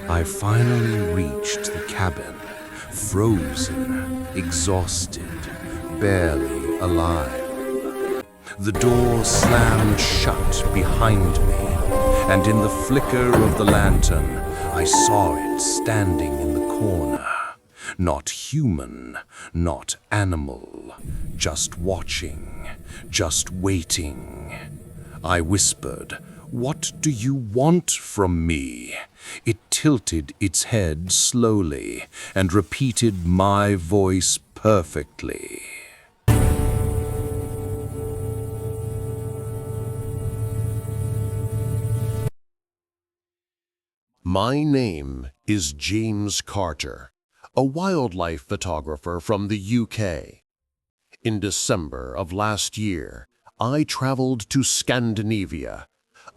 I finally reached the cabin, frozen, exhausted, barely alive. The door slammed shut behind me, and in the flicker of the lantern, I saw it standing in the corner. Not human, not animal, just watching, just waiting. I whispered, "What do you want from me?" It tilted its head slowly and repeated my voice perfectly. My name is James Carter, a wildlife photographer from the UK. In December of last year, I traveled to Scandinavia,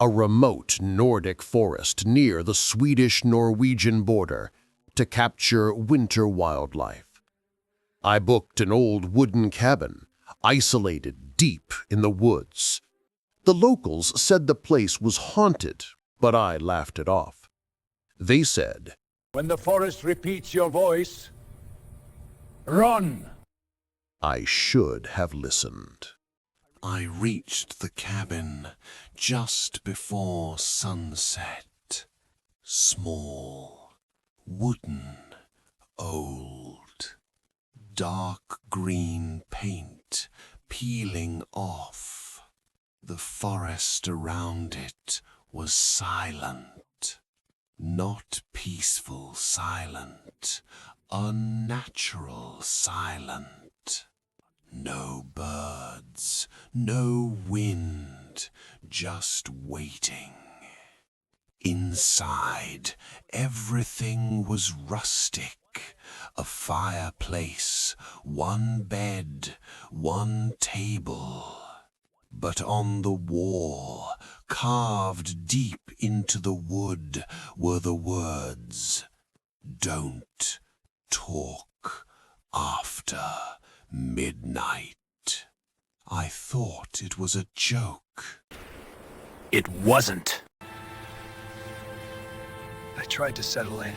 a remote Nordic forest near the Swedish-Norwegian border, to capture winter wildlife. I booked an old wooden cabin, isolated deep in the woods. The locals said the place was haunted, but I laughed it off. They said, "When the forest repeats your voice, run!" I should have listened. I reached the cabin just before sunset. Small, wooden, old, dark green paint peeling off. The forest around it was silent. Not peaceful silent, unnatural silent. No birds, no wind, just waiting. Inside, everything was rustic. A fireplace, one bed, one table. But on the wall, carved deep into the wood, were the words, "Don't talk after midnight." I thought it was a joke. It wasn't. I tried to settle in.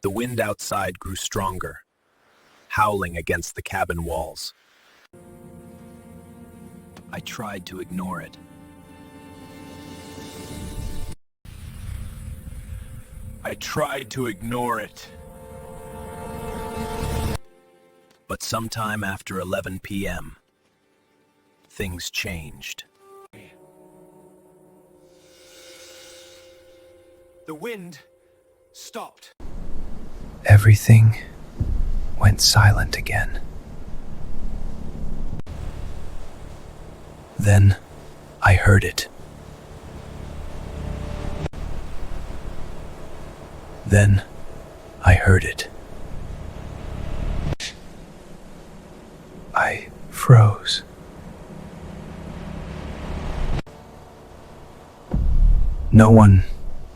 The wind outside grew stronger, howling against the cabin walls. I tried to ignore it. But sometime after 11 p.m., things changed. The wind stopped. Everything went silent again. Then I heard it. Then I heard it. I froze. No one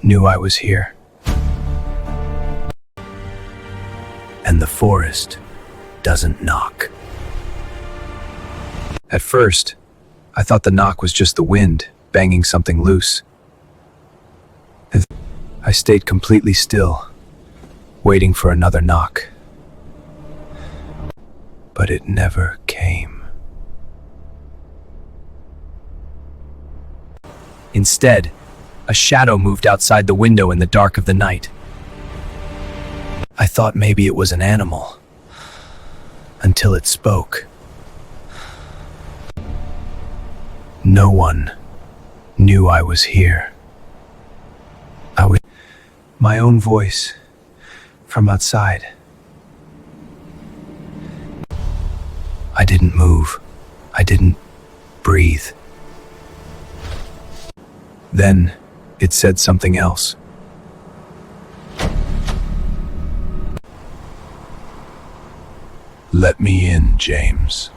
knew I was here. And the forest doesn't knock. At first, I thought the knock was just the wind banging something loose. I stayed completely still, waiting for another knock. But it never came. Instead, a shadow moved outside the window in the dark of the night. I thought maybe it was an animal, until it spoke. No one knew I was here. My own voice from outside. I didn't move. I didn't breathe. Then it said something else. "Let me in, James."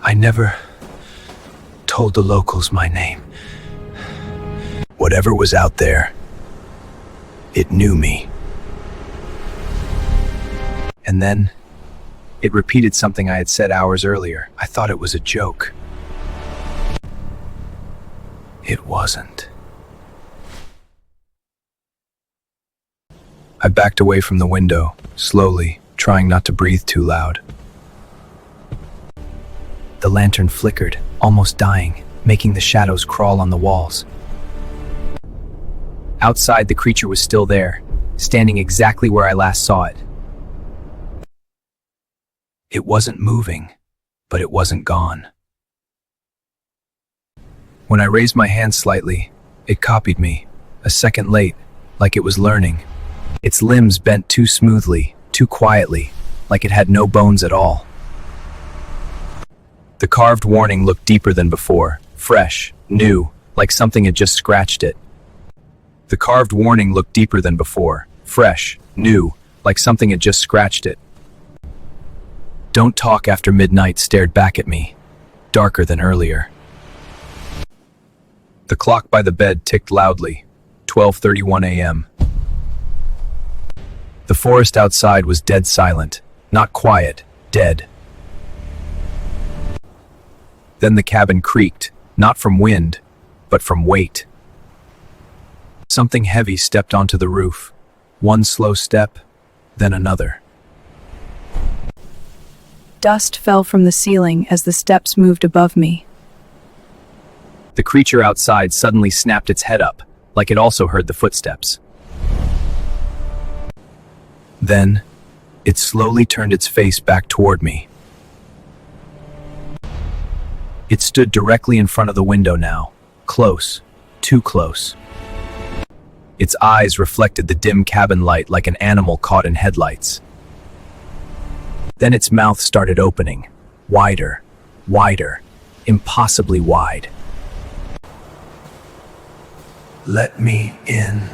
I never told the locals my name. Whatever was out there, it knew me. And then, it repeated something I had said hours earlier. I thought it was a joke. It wasn't. I backed away from the window, slowly, trying not to breathe too loud. The lantern flickered, almost dying, making the shadows crawl on the walls. Outside, the creature was still there, standing exactly where I last saw it. It wasn't moving, but it wasn't gone. When I raised my hand slightly, it copied me, a second late, like it was learning. Its limbs bent too smoothly, too quietly, like it had no bones at all. The carved warning looked deeper than before, fresh, new, like something had just scratched it. The carved warning looked deeper than before, fresh, new, like something had just scratched it. "Don't talk after midnight" stared back at me, darker than earlier. The clock by the bed ticked loudly, 12:31 a.m. The forest outside was dead silent, not quiet, dead. Then the cabin creaked, not from wind, but from weight. Something heavy stepped onto the roof. One slow step, then another. Dust fell from the ceiling as the steps moved above me. The creature outside suddenly snapped its head up, like it also heard the footsteps. Then, it slowly turned its face back toward me. It stood directly in front of the window now, close, too close. Its eyes reflected the dim cabin light like an animal caught in headlights. Then its mouth started opening, wider, wider, impossibly wide. "Let me in.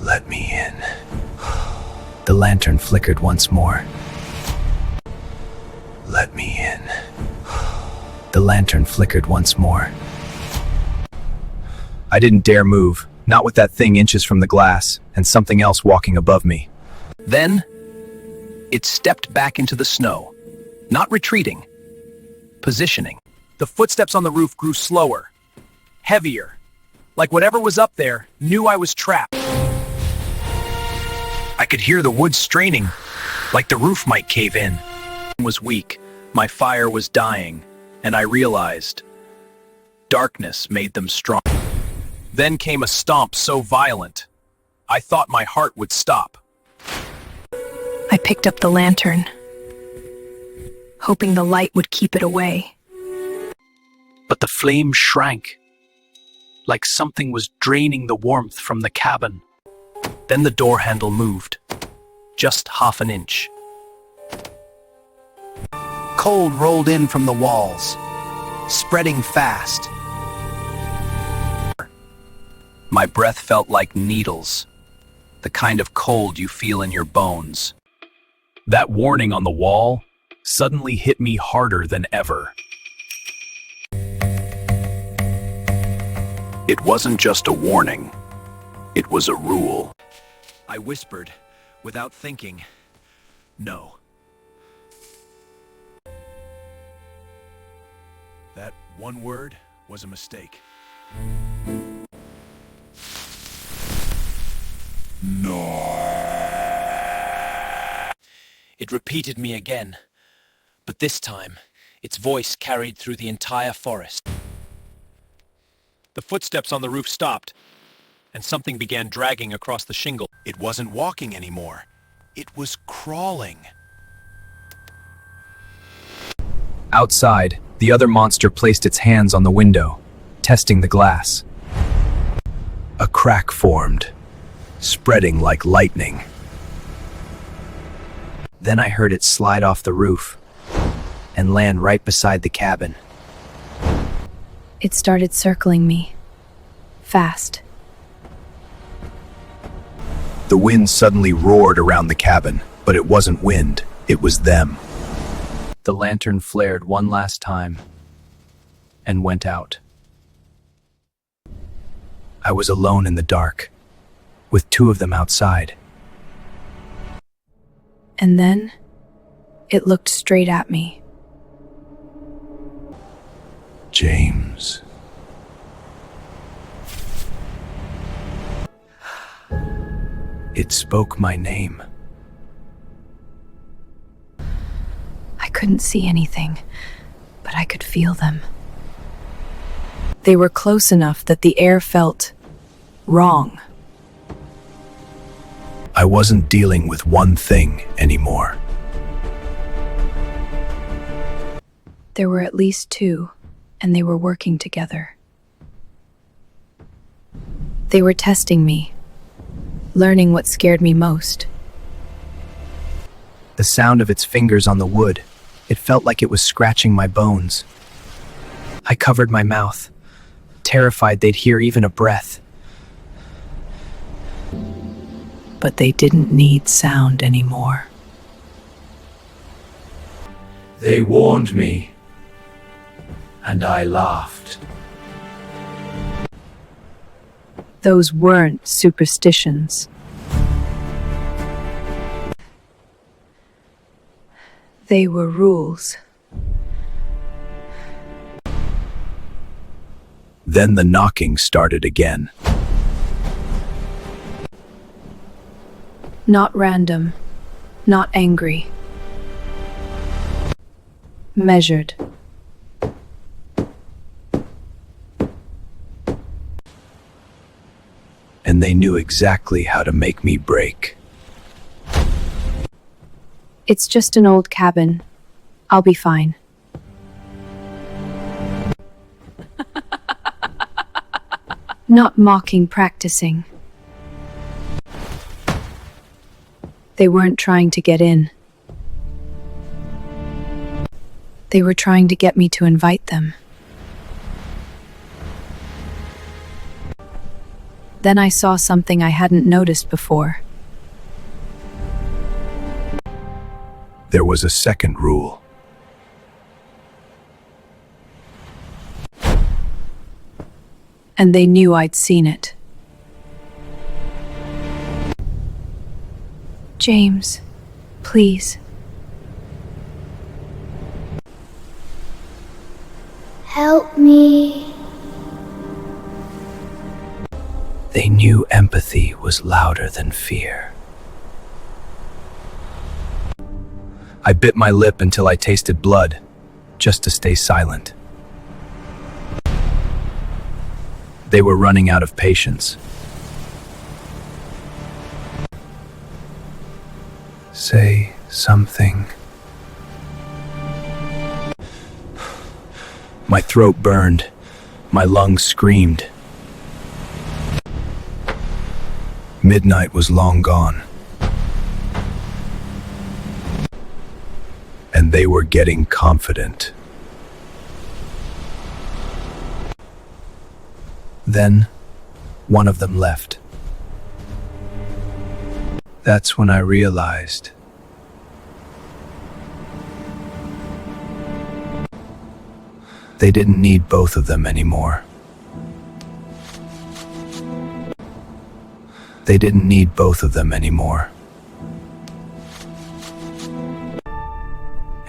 Let me in." The lantern flickered once more. "Let me in." The lantern flickered once more. I didn't dare move, not with that thing inches from the glass and something else walking above me. Then, it stepped back into the snow, not retreating, positioning. The footsteps on the roof grew slower, heavier, like whatever was up there knew I was trapped. I could hear the wood straining, like the roof might cave in. It was weak, my fire was dying, and I realized darkness made them strong. Then came a stomp so violent, I thought my heart would stop. I picked up the lantern, hoping the light would keep it away. But the flame shrank, like something was draining the warmth from the cabin. Then the door handle moved, just half an inch. Cold rolled in from the walls, spreading fast. My breath felt like needles, the kind of cold you feel in your bones. That warning on the wall suddenly hit me harder than ever. It wasn't just a warning, it was a rule. I whispered, without thinking, "No." That one word was a mistake. It repeated me again, but this time, its voice carried through the entire forest. The footsteps on the roof stopped, and something began dragging across the shingle. It wasn't walking anymore. It was crawling. Outside, the other monster placed its hands on the window, testing the glass. A crack formed, spreading like lightning. Then I heard it slide off the roof and land right beside the cabin. It started circling me, fast. The wind suddenly roared around the cabin, but it wasn't wind, it was them. The lantern flared one last time and went out. I was alone in the dark, with two of them outside. And then, it looked straight at me. James. It spoke my name. I couldn't see anything, but I could feel them. They were close enough that the air felt wrong. I wasn't dealing with one thing anymore. There were at least two, and they were working together. They were testing me, learning what scared me most. The sound of its fingers on the wood, it felt like it was scratching my bones. I covered my mouth, terrified they'd hear even a breath. But they didn't need sound anymore. They warned me, and I laughed. Those weren't superstitions. They were rules. Then the knocking started again. Not random, not angry. Measured. And they knew exactly how to make me break. It's just an old cabin. I'll be fine. Not mocking practicing. They weren't trying to get in. They were trying to get me to invite them. Then I saw something I hadn't noticed before. There was a second rule. And they knew I'd seen it. James, please. Help me. They knew empathy was louder than fear. I bit my lip until I tasted blood, just to stay silent. They were running out of patience. Say something. My throat burned. My lungs screamed. Midnight was long gone. And they were getting confident. Then, one of them left. That's when I realized they didn't need both of them anymore. They didn't need both of them anymore.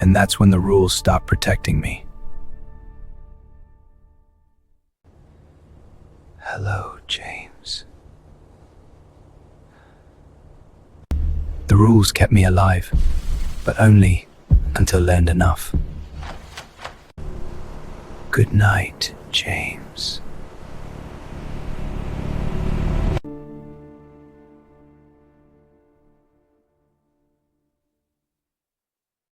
And that's when the rules stopped protecting me. Hello, James. The rules kept me alive, but only until learned enough. Good night, James.